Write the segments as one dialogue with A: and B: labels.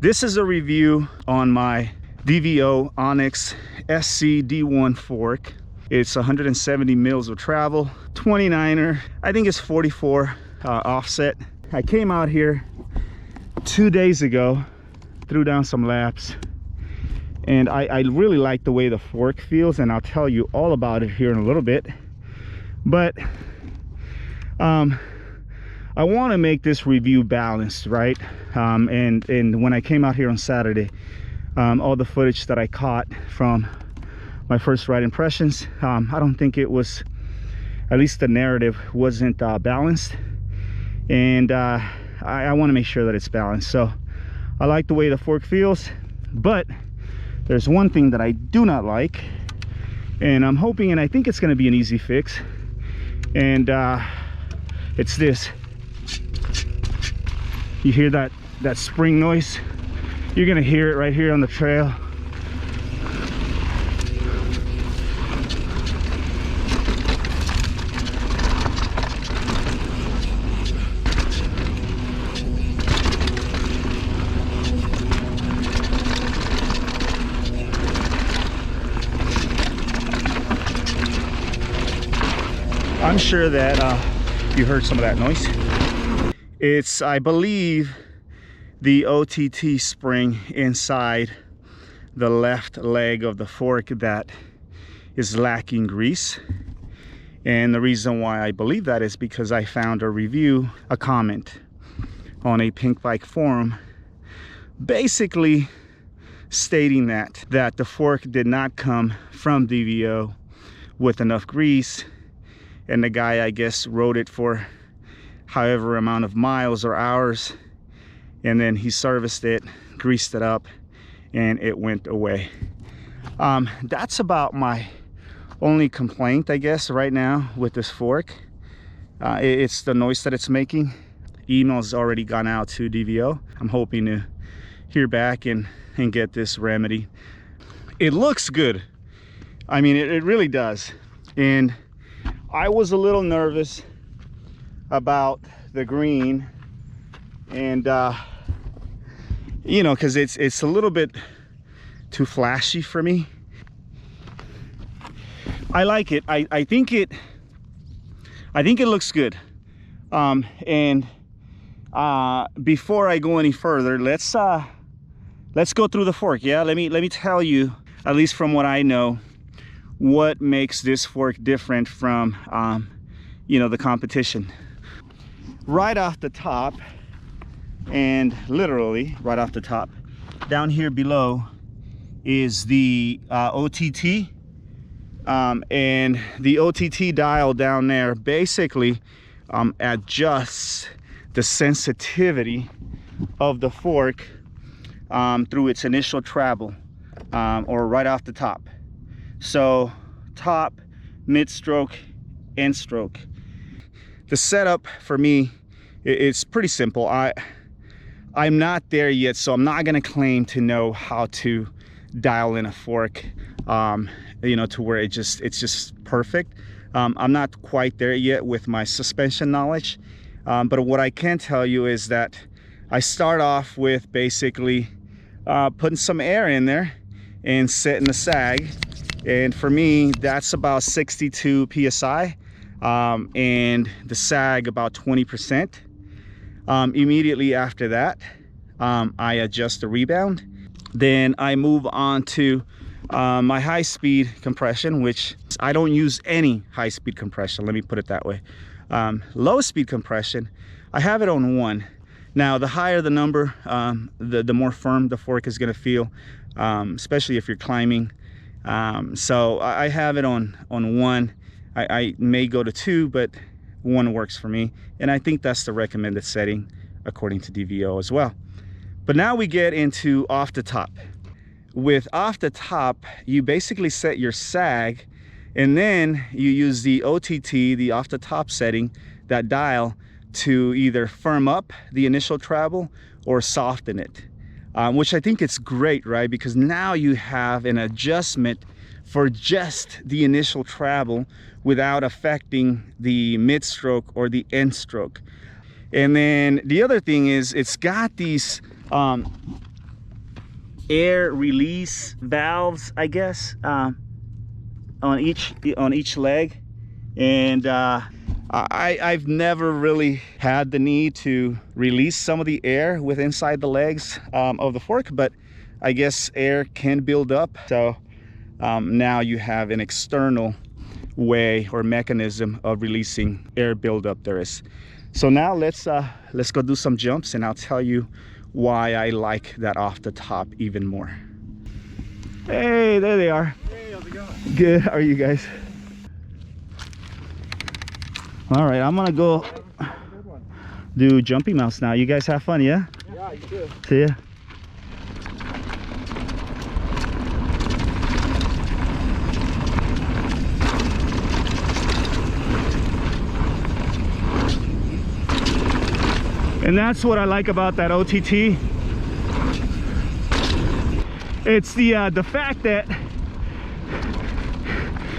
A: This is a review on my DVO Onyx SC D1 fork. It's 170 mils of travel, 29er. I think it's 44 offset. I came out here 2 days ago, threw down some laps, and I really like the way the fork feels, and I'll tell you all about it here in a little bit. But I want to make this review balanced, right? And when I came out here on Saturday, all the footage that I caught from my first ride impressions, I don't think it was, at least the narrative wasn't balanced, and I want to make sure that it's balanced. So I like the way the fork feels, but there's one thing that I do not like, and I'm hoping, and I think it's going to be an easy fix, and it's this. You hear that spring noise? You're gonna hear it right here on the trail. I'm sure that you heard some of that noise. It's, I believe, the OTT spring inside the left leg of the fork that is lacking grease. And the reason why I believe that is because I found a comment on a Pink Bike forum, basically stating that the fork did not come from DVO with enough grease, and the guy, I guess, rode it for however amount of miles or hours, and then he serviced it, greased it up, and it went away. That's about my only complaint, I guess, right now with this fork. It's the noise that it's making. Email's already gone out to DVO. I'm hoping to hear back and get this remedy. It looks good. I mean, it really does. And I was a little nervous about the green, and you know, because it's a little bit too flashy for me. I like it. I think it looks good. And before I go any further, let's go through the fork. Yeah, let me tell you, at least from what I know, what makes this fork different from you know, the competition. Right off the top, and literally right off the top, down here below is the OTT, and the OTT dial down there basically adjusts the sensitivity of the fork through its initial travel, or right off the top. So top, mid stroke, end stroke. The setup for me, it's pretty simple. I'm not there yet, so I'm not going to claim to know how to dial in a fork, you know, to where it's just perfect. I'm not quite there yet with my suspension knowledge, but what I can tell you is that I start off with basically putting some air in there and setting the sag, and for me that's about 62 psi. And the sag about 20%. Immediately after that, I adjust the rebound. Then I move on to my high-speed compression, which I don't use any high-speed compression, let me put it that way. Low-speed compression, I have it on 1. Now, the higher the number, the more firm the fork is going to feel, especially if you're climbing. So I have it on 1. I may go to 2, but 1 works for me, and I think that's the recommended setting according to DVO as well. But now we get into off the top. With off the top, you basically set your sag, and then you use the OTT, the off the top setting, that dial, to either firm up the initial travel or soften it, which I think it's great, right? Because now you have an adjustment for just the initial travel without affecting the mid stroke or the end stroke. And then the other thing is, it's got these air release valves, I guess, on each leg. And I've never really had the need to release some of the air with inside the legs of the fork, but I guess air can build up. So now you have an external way or mechanism of releasing air buildup there is. So now let's go do some jumps, and I'll tell you why I like that off the top even more. Hey, there they are.
B: Hey, how's it going?
A: Good. How are you guys? All right, I'm gonna go do jumpy mounts now. You guys have fun, yeah?
B: Yeah, you too.
A: See ya. And that's what I like about that OTT. It's the fact that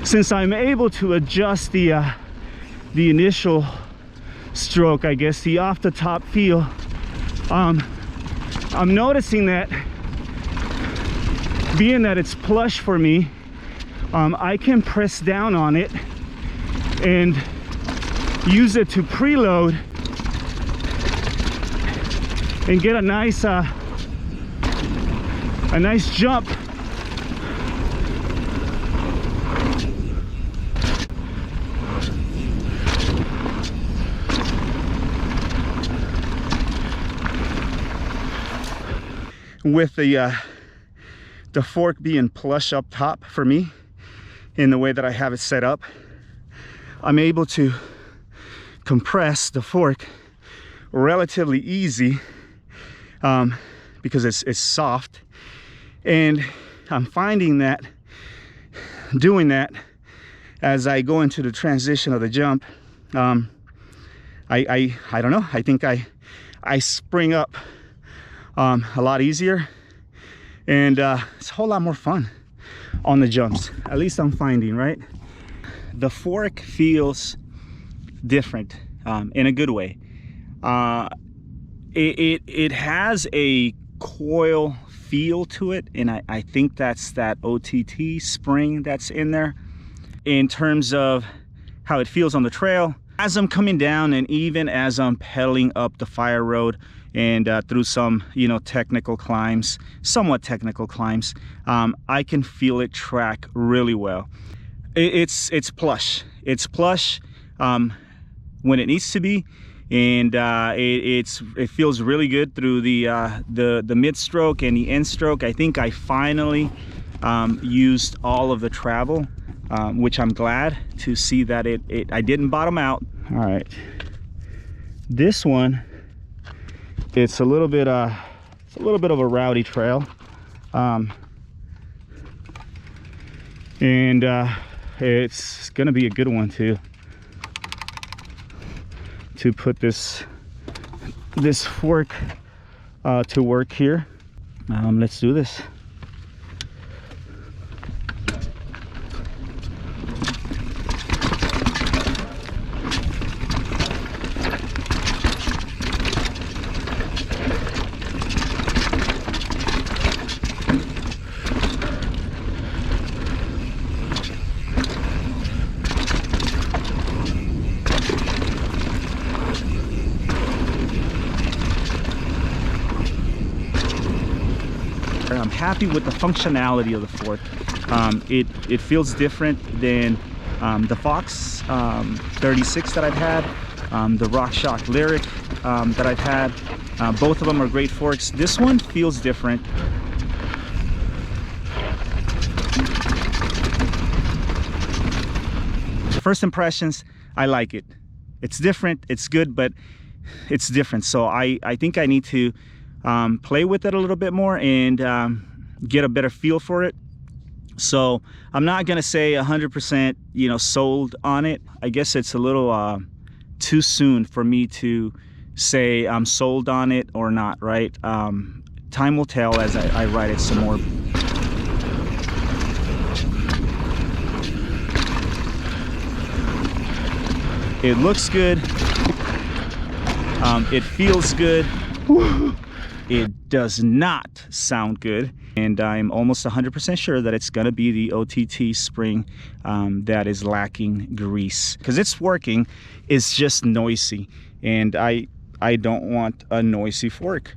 A: since I'm able to adjust the initial stroke, I guess, the off the top feel, I'm noticing that being that it's plush for me, I can press down on it and use it to preload and get a nice jump. With the fork being plush up top for me in the way that I have it set up, I'm able to compress the fork relatively easy because it's soft. And I'm finding that doing that as I go into the transition of the jump, I don't know, I think I spring up a lot easier, and it's a whole lot more fun on the jumps. At least I'm finding, right? The fork feels different in a good way. It has a coil feel to it, and I think that's that OTT spring that's in there. In terms of how it feels on the trail as I'm coming down, and even as I'm pedaling up the fire road and through some, you know, technical climbs, somewhat technical climbs, I can feel it track really well. It's plush. It's plush when it needs to be, and it feels really good through the mid stroke and the end stroke. I think I finally used all of the travel, which I'm glad to see that I didn't bottom out. All right, this one, it's a little bit of a rowdy trail, and it's gonna be a good one to put this fork to work here. Let's do this. I'm happy with the functionality of the fork. It feels different than the Fox 36 that I've had, the RockShox Lyric that I've had. Both of them are great forks. This one feels different. First impressions, I like it. It's different, it's good, but it's different. So I think I need to play with it a little bit more and get a better feel for it. So I'm not gonna say 100%, you know, sold on it. I guess it's a little too soon for me to say I'm sold on it or not, right? Time will tell as I ride it some more. It looks good. It feels good. it does not sound good. And I'm almost 100% sure that it's gonna be the OTT spring that is lacking grease, because it's working, it's just noisy, and I don't want a noisy fork.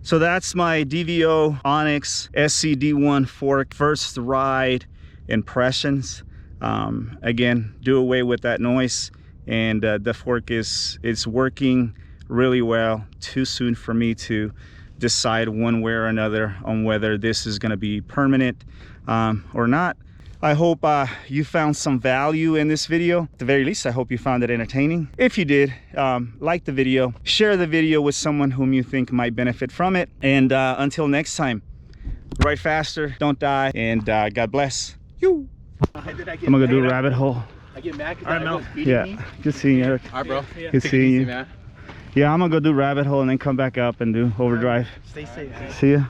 A: So that's my DVO Onyx SCD1 fork first ride impressions. Again, do away with that noise, and the fork is working really well. Too soon for me to decide one way or another on whether this is going to be permanent or not. I hope you found some value in this video. At the very least, I hope you found it entertaining. If you did, like the video, share the video with someone whom you think might benefit from it. And until next time, ride faster, don't die, and God bless you. I'm gonna go do a rabbit hole.
B: I get mad because I was beating me.
A: Yeah, good seeing you, Eric.
B: All right, bro.
A: Good seeing you.
B: Man.
A: Yeah, I'm gonna go do rabbit hole and then come back up and do overdrive.
B: Stay safe.
A: See ya.